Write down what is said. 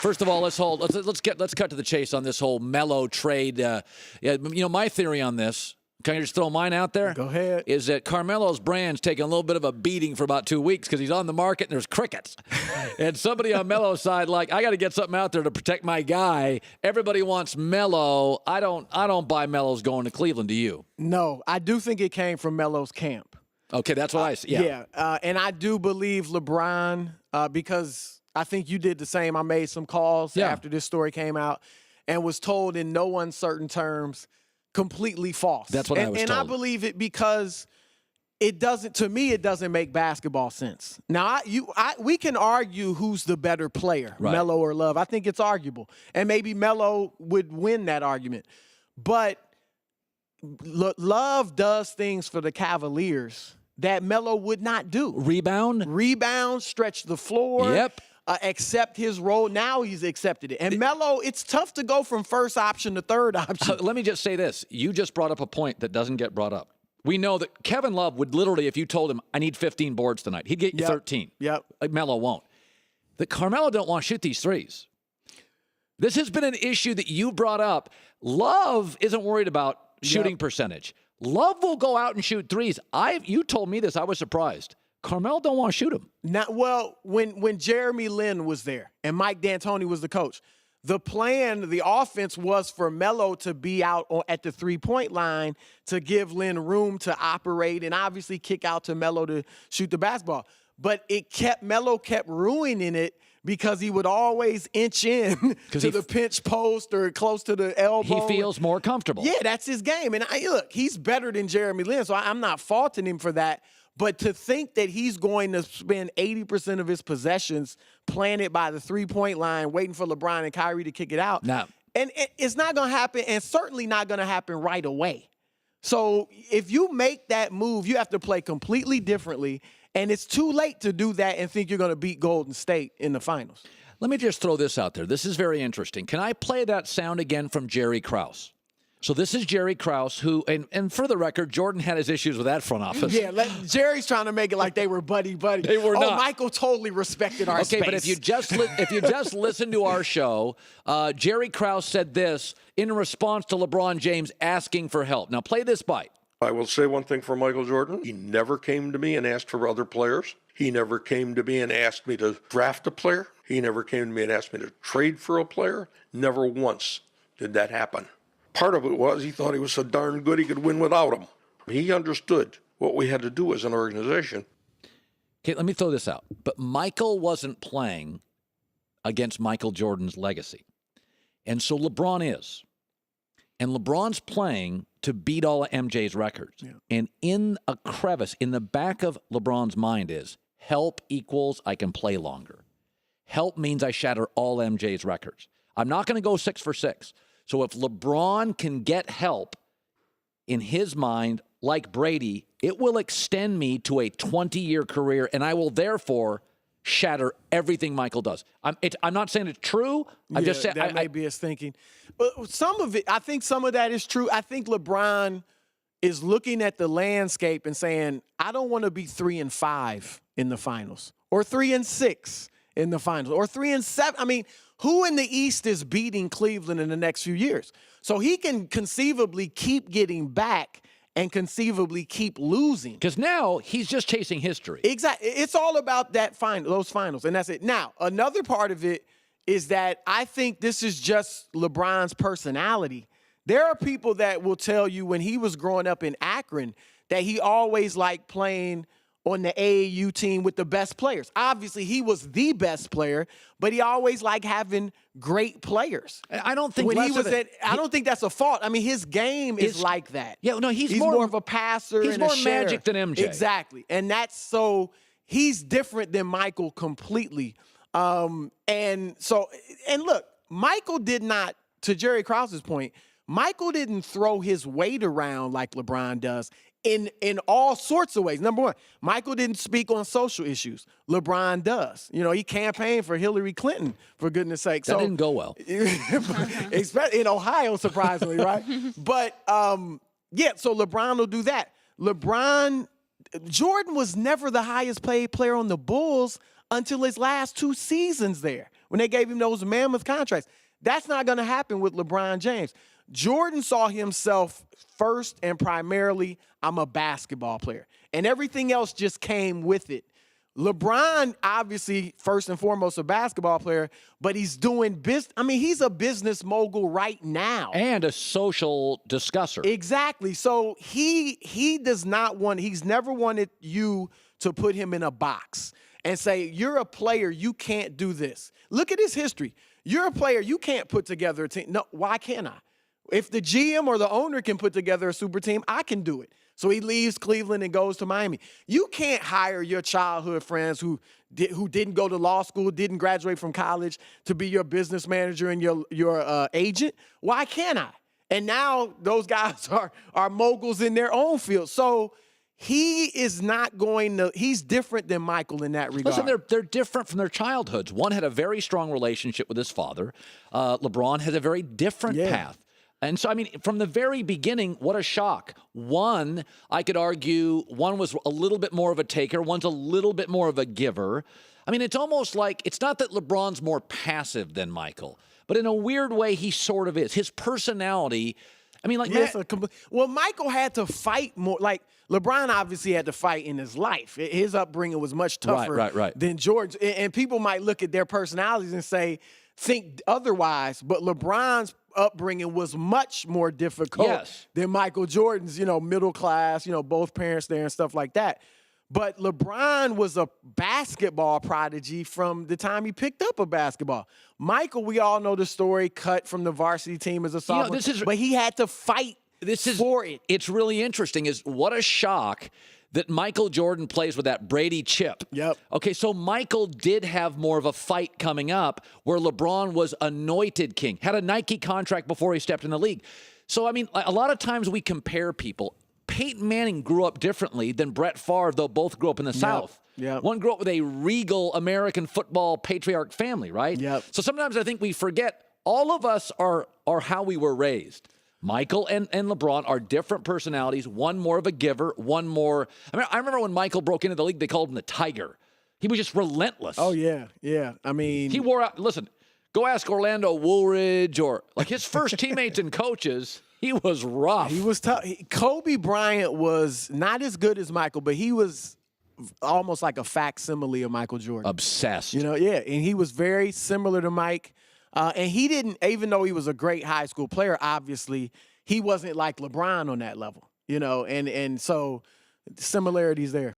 First of all, let's cut to the chase on this whole Melo trade. My theory on this. Can I just throw mine out there? Go ahead. Is that Carmelo's brand's taking a little bit of a beating for about 2 weeks because he's on the market and there's crickets. And somebody on Melo's side, like, I got to get something out there to protect my guy. Everybody wants Melo. I don't buy Melo's going to Cleveland. Do you? No, I do think it came from Melo's camp. Okay, that's what I see. Yeah. And I do believe LeBron because I think you did the same. I made some calls after this story came out and was told in no uncertain terms, completely false. That's what I was told. And I believe it because it doesn't make basketball sense. Now, we can argue who's the better player, right. Melo or Love. I think it's arguable. And maybe Melo would win that argument. But Love does things for the Cavaliers that Melo would not do. Rebound, stretch the floor. Yep. Accept his role. Now he's accepted it. And Melo, it's tough to go from first option to third option. Let me just say this. You just brought up a point that doesn't get brought up. We know that Kevin Love would literally, if you told him, I need 15 boards tonight, he'd get you 13. Yep. Like Melo won't. That Carmelo don't want to shoot these threes. This has been an issue that you brought up. Love isn't worried about shooting percentage. Love will go out and shoot threes. You told me this. I was surprised. Carmelo don't want to shoot him. When Jeremy Lin was there and Mike D'Antoni was the coach, the plan, the offense was for Melo to be out at the three-point line to give Lin room to operate and obviously kick out to Melo to shoot the basketball. But Melo kept ruining it because he would always inch in to the pinch post or close to the elbow. He feels more comfortable. Yeah, that's his game. And look, he's better than Jeremy Lin, so I'm not faulting him for that. But to think that he's going to spend 80% of his possessions planted by the three-point line, waiting for LeBron and Kyrie to kick it out, and it's not going to happen, and certainly not going to happen right away. So if you make that move, you have to play completely differently, and it's too late to do that and think you're going to beat Golden State in the finals. Let me just throw this out there. This is very interesting. Can I play that sound again from Jerry Krause? So this is Jerry Krause, who, and for the record, Jordan had his issues with that front office. Yeah, Jerry's trying to make it like they were buddy-buddy. They were not. Michael totally respected our space. Okay, but if you just listen to our show, Jerry Krause said this in response to LeBron James asking for help. Now play this bite. I will say one thing for Michael Jordan. He never came to me and asked for other players. He never came to me and asked me to draft a player. He never came to me and asked me to trade for a player. Never once did that happen. Part of it was he thought he was so darn good he could win without him. He understood what we had to do as an organization. Okay, let me throw this out. But Michael wasn't playing against Michael Jordan's legacy. And so LeBron is. And LeBron's playing to beat all of MJ's records. Yeah. And in a crevice, in the back of LeBron's mind is, help equals I can play longer. Help means I shatter all MJ's records. I'm not going to go 6 for 6. So if LeBron can get help in his mind, like Brady, it will extend me to a 20-year career, and I will therefore shatter everything Michael does. I'm not saying it's true. I'm just saying that may be his thinking. But some of it, I think some of that is true. I think LeBron is looking at the landscape and saying, I don't want to be 3-5 in the finals, or 3-6 in the finals, or 3-7. I mean, who in the East is beating Cleveland in the next few years? So he can conceivably keep getting back and conceivably keep losing. Because now he's just chasing history. Exactly. It's all about those finals, and that's it. Now, another part of it is that I think this is just LeBron's personality. There are people that will tell you when he was growing up in Akron that he always liked playing on the AAU team with the best players. Obviously, he was the best player, but he always liked having great players. I don't think I don't think that's a fault. I mean, his game is like that. Yeah, no, he's more of a passer. He's and more a sharer. magic than MJ. Exactly, and that's so he's different than Michael completely. And look, Michael did not. To Jerry Krause's point, Michael didn't throw his weight around like LeBron does. In all sorts of ways. Number one, Michael didn't speak on social issues. LeBron does. You know, he campaigned for Hillary Clinton, for goodness sake. That didn't go well. Especially in Ohio, surprisingly, right? But, so LeBron will do that. Jordan was never the highest paid player on the Bulls until his last 2 seasons there. when they gave him those mammoth contracts. That's not going to happen with LeBron James. Jordan saw himself first and primarily, I'm a basketball player. And everything else just came with it. LeBron, obviously, first and foremost, a basketball player, but he's doing business. I mean, he's a business mogul right now. And a social discusser. Exactly. So he does not want, he's never wanted you to put him in a box and say, you're a player, you can't do this. Look at his history. You're a player, you can't put together a team. No, why can't I? If the GM or the owner can put together a super team, I can do it. So he leaves Cleveland and goes to Miami. You can't hire your childhood friends who didn't go to law school, didn't graduate from college to be your business manager and your agent. Why can't I? And now those guys are moguls in their own field. So he is not going to – he's different than Michael in that regard. Listen, they're different from their childhoods. One had a very strong relationship with his father. LeBron has a very different path. And so, I mean, from the very beginning, what a shock. One, I could argue, one was a little bit more of a taker. One's a little bit more of a giver. I mean, it's almost like, it's not that LeBron's more passive than Michael, but in a weird way, he sort of is. His personality, I mean, like... Well, Michael had to fight more. Like, LeBron obviously had to fight in his life. His upbringing was much tougher than Jordan's. And people might look at their personalities and think otherwise, but LeBron's upbringing was much more difficult than Michael Jordan's, middle class, both parents there and stuff like that. But LeBron was a basketball prodigy from the time he picked up a basketball. Michael, we all know the story, cut from the varsity team as a sophomore, but he had to fight for it. It's really interesting is what a shock that Michael Jordan plays with that Brady chip. Yep. Okay, so Michael did have more of a fight coming up where LeBron was anointed king, had a Nike contract before he stepped in the league. So, I mean, a lot of times we compare people. Peyton Manning grew up differently than Brett Favre, though both grew up in the South. Yep. One grew up with a regal American football patriarch family, right? Yep. So sometimes I think we forget all of us are how we were raised. Michael and LeBron are different personalities, one more of a giver, one more... I remember when Michael broke into the league, they called him the Tiger. He was just relentless. Oh, yeah. I mean... He wore out... Listen, go ask Orlando Woolridge or... Like, his first teammates and coaches, he was rough. He was tough. Kobe Bryant was not as good as Michael, but he was almost like a facsimile of Michael Jordan. Obsessed. And he was very similar to Mike. And he didn't, even though he was a great high school player, obviously, he wasn't like LeBron on that level, and so similarities there.